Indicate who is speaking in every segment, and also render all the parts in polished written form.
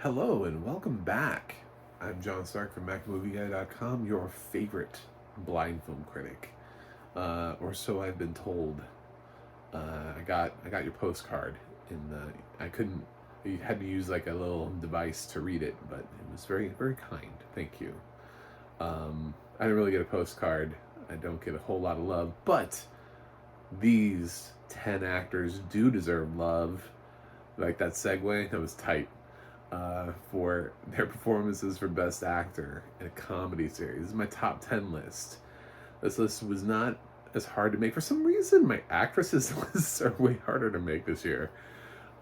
Speaker 1: Hello and welcome back. I'm John Stark from MacMovieGuy.com, your favorite blind film critic, or so I've been told. I got your postcard, and I couldn't. You had to use like a little device to read it, but it was very very kind. Thank you. I didn't really get a postcard. I don't get a whole lot of love, but these 10 actors do deserve love. Like that segue, that was tight. For their performances for Best Actor in a Comedy Series. This is my top 10 list. This list was not as hard to make. For some reason, my actresses lists are way harder to make this year.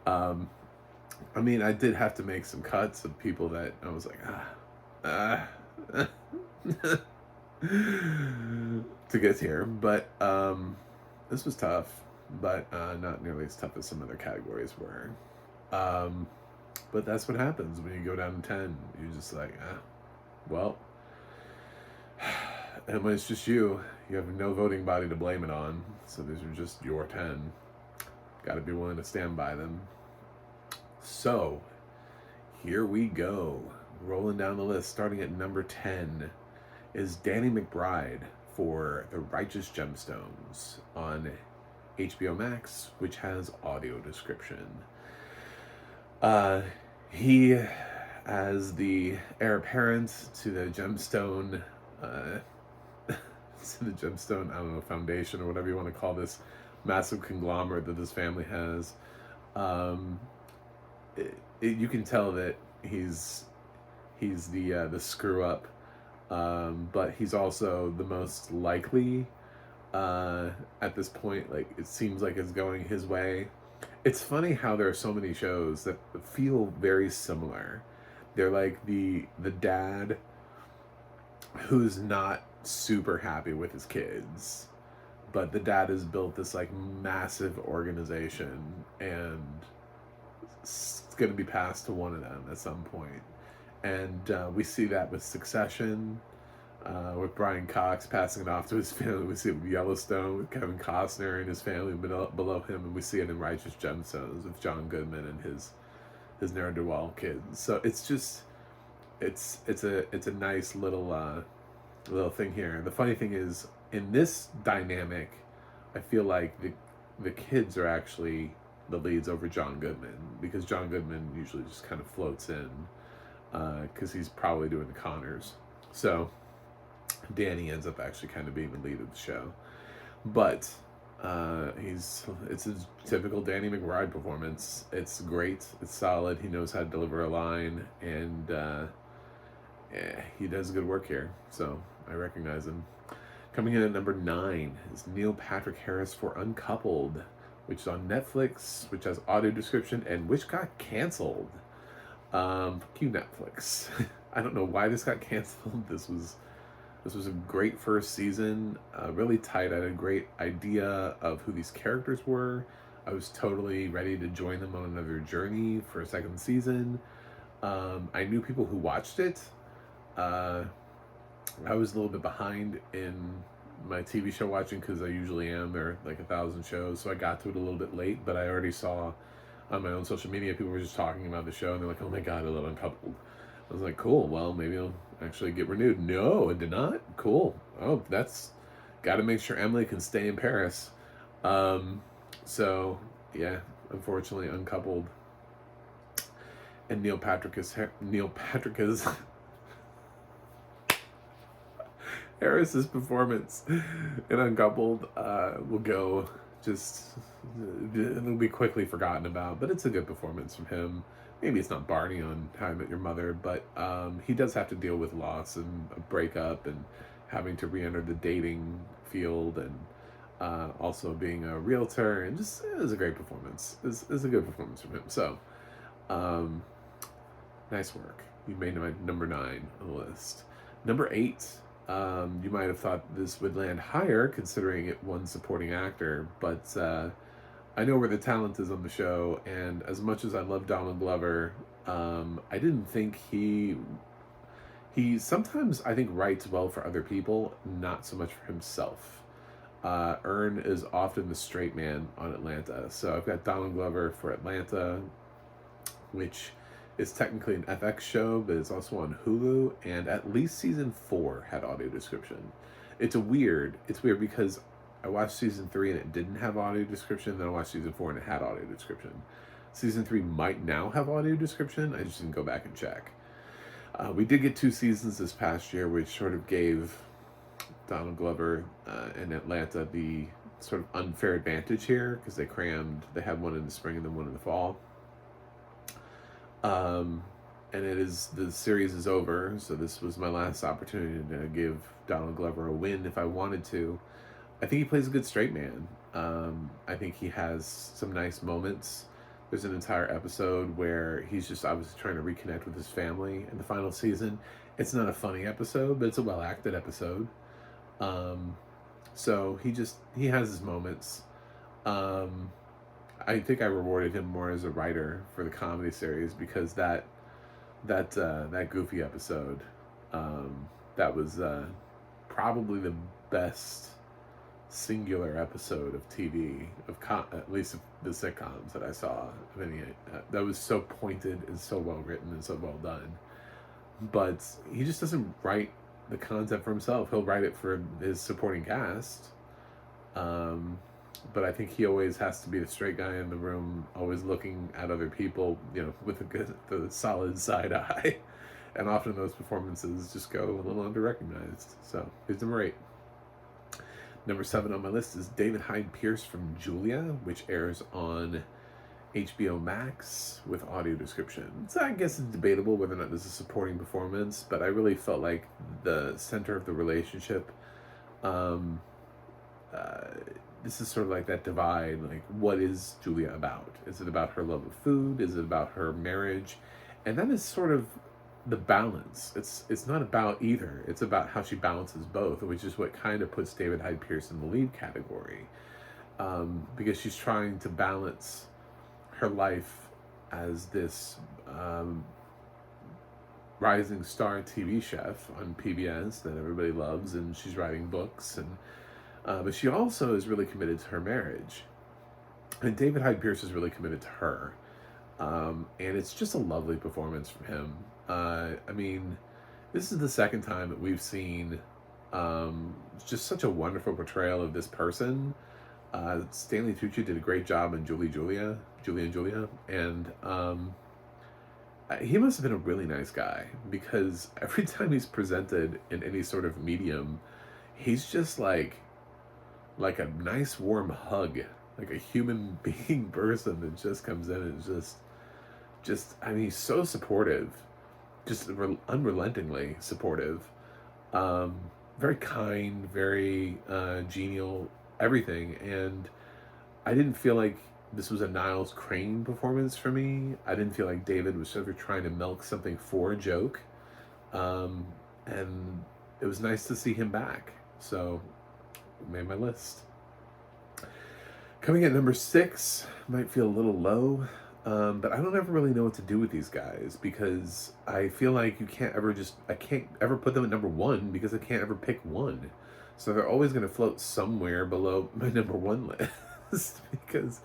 Speaker 1: Um, I mean, I did have to make some cuts of people that I was like, to get here. But this was tough, but not nearly as tough as some other categories were. Um, but that's what happens when you go down to 10. You're just like, well. And when it's just you have no voting body to blame it on. So these are just your 10. Got to be willing to stand by them. So, here we go. Rolling down the list, starting at number 10, is Danny McBride for The Righteous Gemstones on HBO Max, which has audio description. He, as the heir apparent to the gemstone, I don't know, foundation or whatever you want to call this massive conglomerate that this family has. You can tell that he's the screw up, but he's also the most likely at this point. Like, it seems like it's going his way. It's funny how there are so many shows that feel very similar. They're like the dad who's not super happy with his kids, but the dad has built this like massive organization, and it's going to be passed to one of them at some point. And we see that with Succession, with Brian Cox passing it off to his family. We see it with Yellowstone with Kevin Costner and his family below him, and we see it in Righteous Gemstones with John Goodman and his ne'er-do-well kids. So it's just it's a nice little thing here. The funny thing is, in this dynamic, I feel like the kids are actually the leads over John Goodman, because John Goodman usually just kind of floats in because he's probably doing the Connors. So Danny ends up actually kind of being the lead of the show. But it's his typical Danny McBride performance. It's great. It's solid. He knows how to deliver a line, and he does good work here. So I recognize him. Coming in at number 9 is Neil Patrick Harris for Uncoupled, which is on Netflix, which has audio description, and which got canceled. Cue Netflix. I don't know why this got canceled. This was a great first season, really tight. I had a great idea of who these characters were. I was totally ready to join them on another journey for a second season. I knew people who watched it. I was a little bit behind in my TV show watching, because I usually am. There are like 1,000 shows, so I got to it a little bit late, but I already saw on my own social media people were just talking about the show, and they're like, oh my god, I love Uncoupled. I was like, cool, well, maybe I'll actually get renewed. No, it did not. Cool. Oh, that's got to make sure Emily can stay in Paris. So yeah, unfortunately, Uncoupled. And Neil Patrick is Harris's performance in Uncoupled will go just, it'll be quickly forgotten about, but it's a good performance from him. Maybe it's not Barney on How I Met Your Mother, but he does have to deal with loss and a breakup and having to re-enter the dating field, and also being a realtor, and just, it was a great performance. It's a good performance from him. So nice work. You made my number 9 on the list. Number 8, you might have thought this would land higher considering it won supporting actor, but I know where the talent is on the show, and as much as I love Donald Glover, I didn't think he sometimes, I think, writes well for other people, not so much for himself. Earn is often the straight man on Atlanta, so I've got Donald Glover for Atlanta, which It's technically an FX show, but it's also on Hulu, and at least season 4 had audio description. It's weird because I watched season 3 and it didn't have audio description, then I watched season 4 and it had audio description. Season 3 might now have audio description, I just didn't go back and check. We did get 2 seasons this past year, which sort of gave Donald Glover and Atlanta the sort of unfair advantage here, because they had one in the spring and then one in the fall. And the series is over, so this was my last opportunity to give Donald Glover a win if I wanted to. I think he plays a good straight man. I think he has some nice moments. There's an entire episode where he's just obviously trying to reconnect with his family in the final season. It's not a funny episode, but it's a well-acted episode. So he has his moments. I think I rewarded him more as a writer for the comedy series, because that goofy episode, that was probably the best singular episode of TV, at least of the sitcoms that I saw of any. That was so pointed and so well written and so well done. But he just doesn't write the content for himself. He'll write it for his supporting cast. But I think he always has to be the straight guy in the room, always looking at other people, with the solid side eye. And often those performances just go a little under-recognized. So here's number 8. Number 7 on my list is David Hyde Pierce from Julia, which airs on HBO Max with audio description. So I guess it's debatable whether or not this is a supporting performance, but I really felt like the center of the relationship, this is sort of like that divide, like, what is Julia about? Is it about her love of food? Is it about her marriage? And that is sort of the balance. It's not about either. It's about how she balances both, which is what kind of puts David Hyde Pierce in the lead category, because she's trying to balance her life as this rising star TV chef on PBS that everybody loves, and she's writing books, and but she also is really committed to her marriage, and David Hyde Pierce is really committed to her, and it's just a lovely performance from him. I mean, this is the second time that we've seen just such a wonderful portrayal of this person. Stanley Tucci did a great job in Julia, and he must have been a really nice guy, because every time he's presented in any sort of medium, he's just like a nice warm hug, like a human being person that just comes in and just I mean, he's so supportive, just unrelentingly supportive, very kind, very genial, everything. And I didn't feel like this was a Niles Crane performance for me. I didn't feel like David was ever trying to milk something for a joke, and it was nice to see him back. So made my list. Coming at number 6, might feel a little low, but I don't ever really know what to do with these guys, because I feel like I can't ever put them at number 1, because I can't ever pick one. So they're always going to float somewhere below my number 1 list, because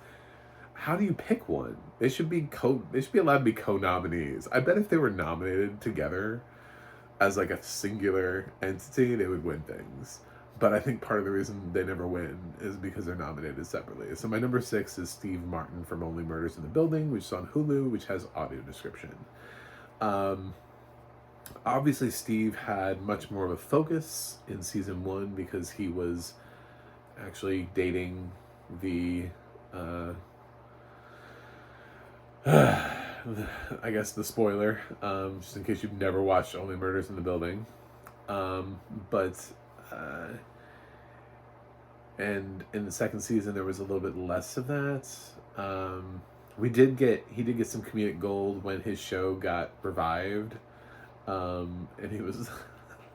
Speaker 1: how do you pick one? They should be allowed to be co-nominees. I bet if they were nominated together as like a singular entity, they would win things. But I think part of the reason they never win is because they're nominated separately. So my number 6 is Steve Martin from Only Murders in the Building, which is on Hulu, which has audio description. Obviously, Steve had much more of a focus in season 1, because he was actually dating the, I guess the spoiler, just in case you've never watched Only Murders in the Building. And in the second season, there was a little bit less of that. He did get some comedic gold when his show got revived, and he was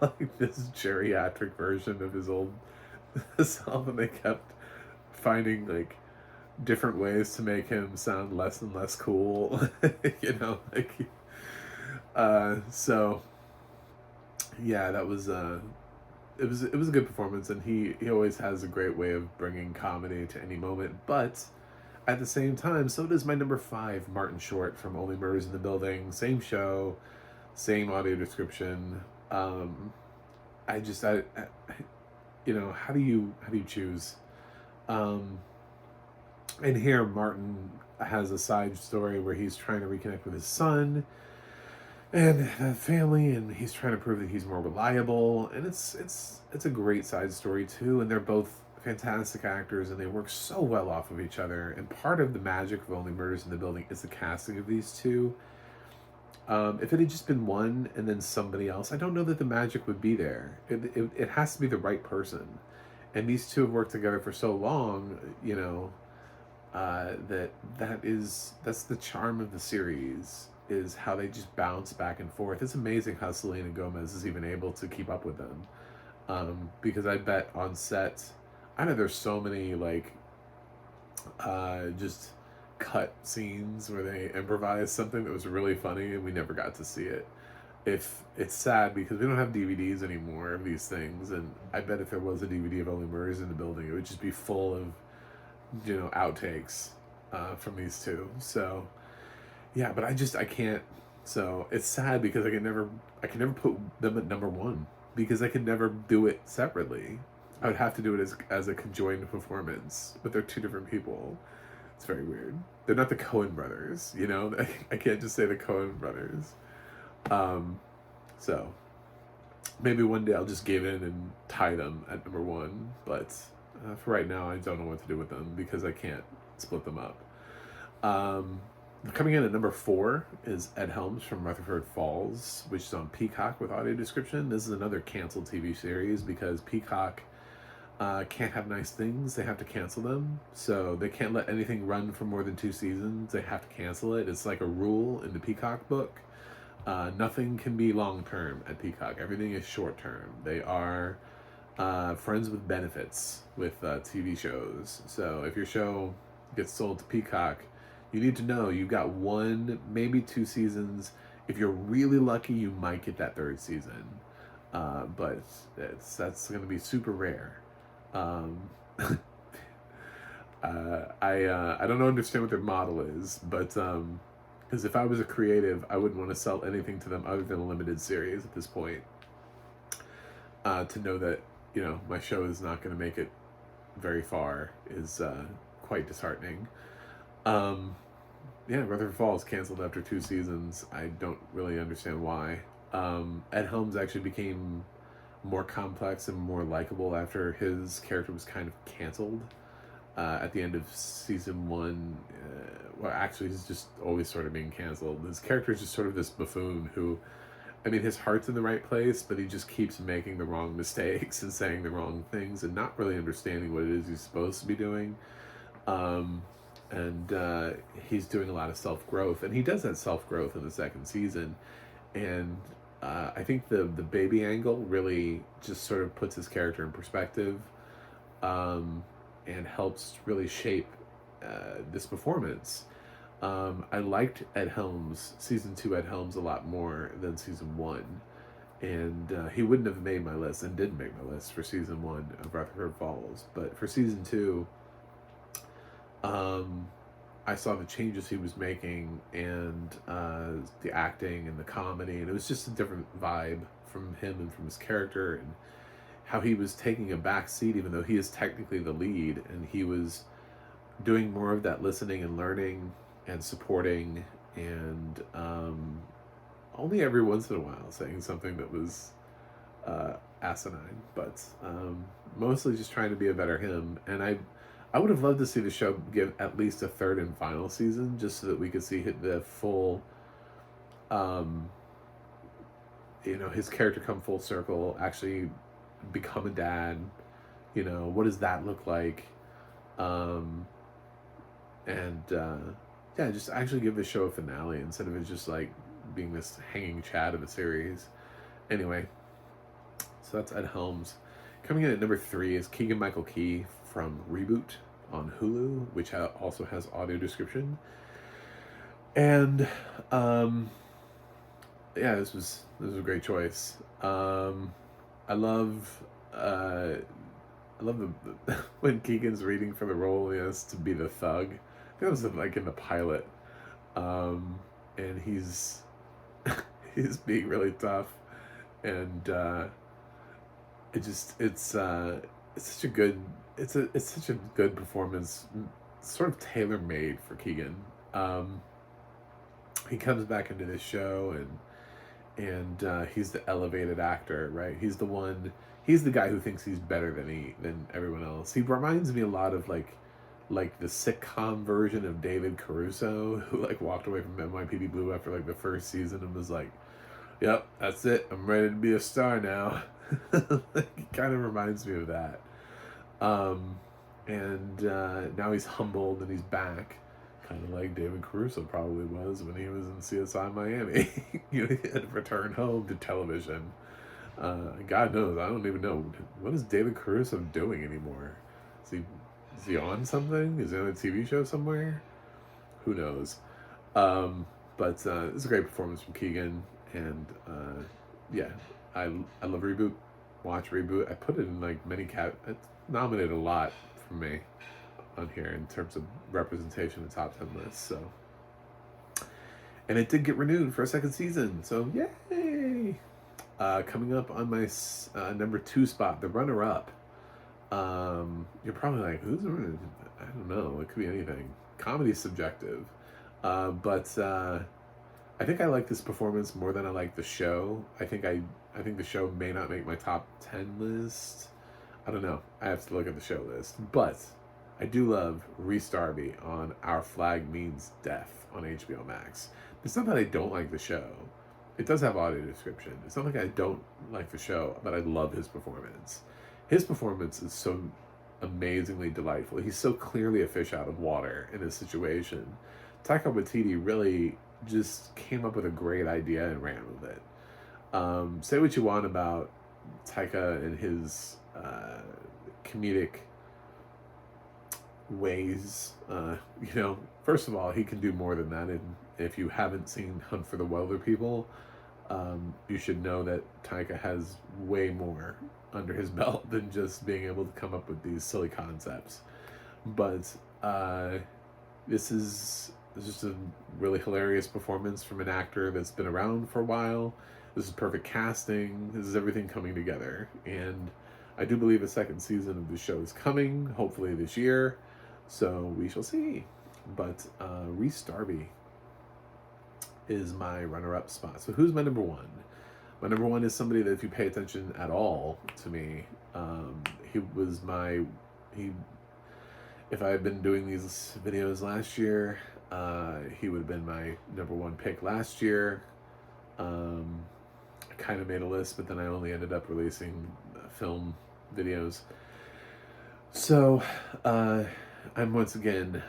Speaker 1: like this geriatric version of his old self, and they kept finding like different ways to make him sound less and less cool, so yeah, that was it was a good performance, and he always has a great way of bringing comedy to any moment. But at the same time, so does my number 5, Martin Short from Only Murders in the Building. Same show, same audio description. Um, I just, how do you choose? Um, and here, Martin has a side story where he's trying to reconnect with his son and the family, and he's trying to prove that he's more reliable. And it's a great side story too. And they're both fantastic actors, and they work so well off of each other. And part of the magic of Only Murders in the Building is the casting of these two. If it had just been one and then somebody else, I don't know that the magic would be there. It has to be the right person. And these two have worked together for so long, that's the charm of the series, is how they just bounce back and forth. It's amazing how Selena Gomez is even able to keep up with them. Because I bet on set, I know there's so many just cut scenes where they improvise something that was really funny and we never got to see it. If it's sad because we don't have DVDs anymore of these things, and I bet if there was a DVD of Only Murders in the Building, it would just be full of outtakes from these two. So yeah, but I can't. So it's sad because I can never put them at number 1 because I can never do it separately. I would have to do it as a conjoined performance, but they're two different people. It's very weird. They're not the Coen brothers, I can't just say the Coen brothers. So maybe one day I'll just give in and tie them at number 1, but for right now I don't know what to do with them because I can't split them up. Coming in at number 4 is Ed Helms from Rutherford Falls, which is on Peacock with audio description. This is another canceled TV series because Peacock can't have nice things. They have to cancel them. So they can't let anything run for more than 2 seasons. They have to cancel it. It's like a rule in the Peacock book. Nothing can be long-term at Peacock. Everything is short-term. They are friends with benefits with TV shows. So if your show gets sold to Peacock, you need to know you've got 1, maybe 2 seasons. If you're really lucky, you might get that 3rd season. But that's going to be super rare. I don't understand what their model is, but because if I was a creative, I wouldn't want to sell anything to them other than a limited series at this point. To know that my show is not going to make it very far is quite disheartening. Rutherford Falls canceled after 2 seasons. I don't really understand why. Ed Helms actually became more complex and more likable after his character was kind of canceled at the end of season 1. Well, actually, he's just always sort of being canceled. His character is just sort of this buffoon who, his heart's in the right place, but he just keeps making the wrong mistakes and saying the wrong things and not really understanding what it is he's supposed to be doing. And he's doing a lot of self-growth, and he does that self-growth in the 2nd season. And I think the baby angle really just sort of puts his character in perspective, and helps really shape this performance. I liked Ed Helms, season 2 Ed Helms, a lot more than season 1. And he wouldn't have made my list, and didn't make my list for season 1 of Rutherford Falls. But for season 2, I saw the changes he was making, and the acting and the comedy, and it was just a different vibe from him and from his character, and how he was taking a back seat even though he is technically the lead, and he was doing more of that listening and learning and supporting, and only every once in a while saying something that was asinine, but mostly just trying to be a better him. And I would have loved to see the show give at least a 3rd and final season, just so that we could see the full, his character come full circle, actually become a dad. What does that look like? Just actually give the show a finale instead of it just like being this hanging chat of a series. Anyway, so that's Ed Helms. Coming in at number 3 is Keegan-Michael Key from Reboot on Hulu, which also has audio description. And this was a great choice. I love the when Keegan's reading for the role, he has to be the thug, that was like in the pilot. Um, and he's he's being really tough, and it's such a good it's such a good performance, sort of tailor made for Keegan. Um, he comes back into this show, and he's the elevated actor, right? He's the one. He's the guy who thinks he's better than everyone else. He reminds me a lot of like the sitcom version of David Caruso, who like walked away from NYPD Blue after like the first season and was like, "Yep, that's it. I'm ready to be a star now." Like, it kind of reminds me of that. Um, and now he's humbled and he's back, kind of like David Caruso probably was when he was in CSI Miami. He had to return home to television. God knows, I don't even know, what is David Caruso doing anymore? Is he on something? Is he on a TV show somewhere? Who knows? Um, but it's a great performance from Keegan, and yeah, I love Reboot. Watch Reboot. I put it in like many it's nominated a lot for me on here in terms of representation in top 10 lists. So, and it did get renewed for a second season. So yay! Coming up on my number 2 spot, the runner-up. You're probably like, who's the runner? I don't know. It could be anything. Comedy's subjective, but I think I like this performance more than I like the show. I think the show may not make my top 10 list. I don't know. I have to look at the show list. But I do love Rhys Darby on Our Flag Means Death on HBO Max. It's not that I don't like the show. It does have audio description. It's not like I don't like the show, but I love his performance. His performance is so amazingly delightful. He's so clearly a fish out of water in this situation. Taika Waititi really just came up with a great idea and ran with it. Say what you want about Taika and his comedic ways. First of all, he can do more than that. And if you haven't seen Hunt for the Wilderpeople, you should know that Taika has way more under his belt than just being able to come up with these silly concepts. But this is just a really hilarious performance from an actor that's been around for a while. This is perfect casting. This is everything coming together. And I do believe a second season of the show is coming, hopefully this year. So we shall see. But Rhys Darby is my runner-up spot. So who's my number 1? My number 1 is somebody that, if you pay attention at all to me, if I had been doing these videos last year, he would have been my number 1 pick last year. I kind of made a list, but then I only ended up releasing film videos. So I'm once again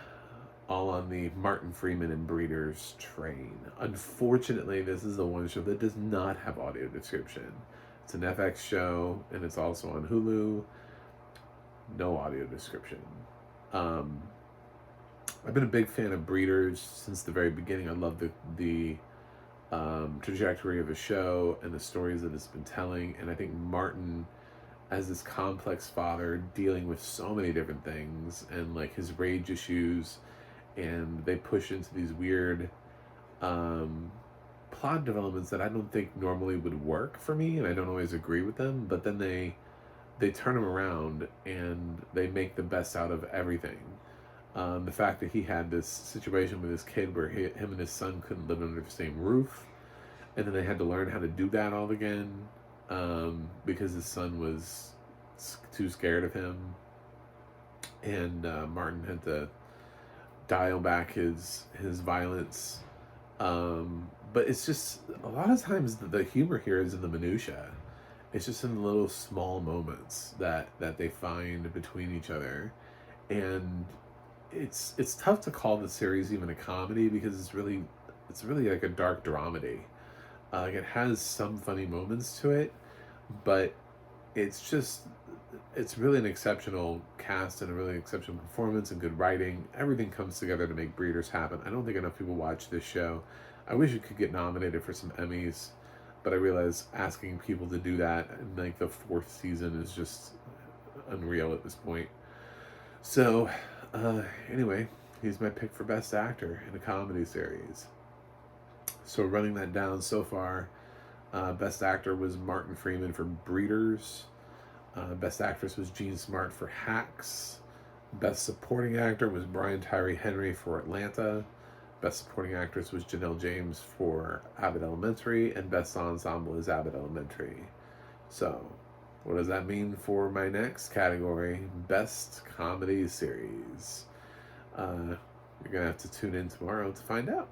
Speaker 1: all on the Martin Freeman and Breeders train. Unfortunately, this is the one show that does not have audio description. It's an FX show, and it's also on Hulu. No audio description. I've been a big fan of Breeders since the very beginning. I love the trajectory of the show and the stories that it's been telling. And I think Martin, as this complex father dealing with so many different things and like his rage issues, and they push into these weird plot developments that I don't think normally would work for me, and I don't always agree with them, but then they turn them around and they make the best out of everything. The fact that he had this situation with his kid where him and his son couldn't live under the same roof, and then they had to learn how to do that all again because his son was too scared of him, and Martin had to dial back his violence. But it's just, a lot of times the humor here is in the minutia. It's just in the little small moments that they find between each other. And it's tough to call the series even a comedy, because it's really like a dark dramedy. It has some funny moments to it, but it's really an exceptional cast and a really exceptional performance and good writing. Everything comes together to make Breeders happen. I don't think enough people watch this show. I wish it could get nominated for some Emmys, but I realize asking people to do that in like the 4th season is just unreal at this point. So, anyway, he's my pick for Best Actor in a comedy series. So running that down so far, Best Actor was Martin Freeman for Breeders. Best Actress was Jean Smart for Hacks. Best Supporting Actor was Brian Tyree Henry for Atlanta. Best Supporting Actress was Janelle James for Abbott Elementary. And Best Ensemble is Abbott Elementary. So, what does that mean for my next category? Best Comedy Series. You're going to have to tune in tomorrow to find out.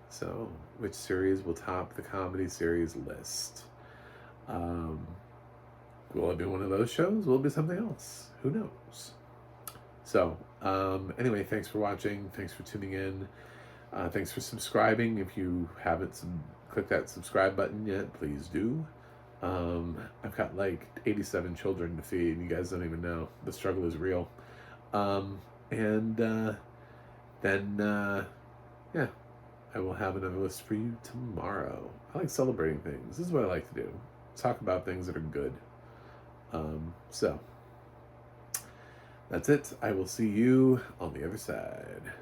Speaker 1: So, which series will top the comedy series list? Will it be one of those shows? Will it be something else? Who knows? So, anyway, thanks for watching. Thanks for tuning in. Thanks for subscribing. If you haven't clicked that subscribe button yet, please do. I've got like 87 children to feed. You guys don't even know. The struggle is real. Yeah, I will have another list for you tomorrow. I like celebrating things. This is what I like to do. Talk about things that are good. So, that's it. I will see you on the other side.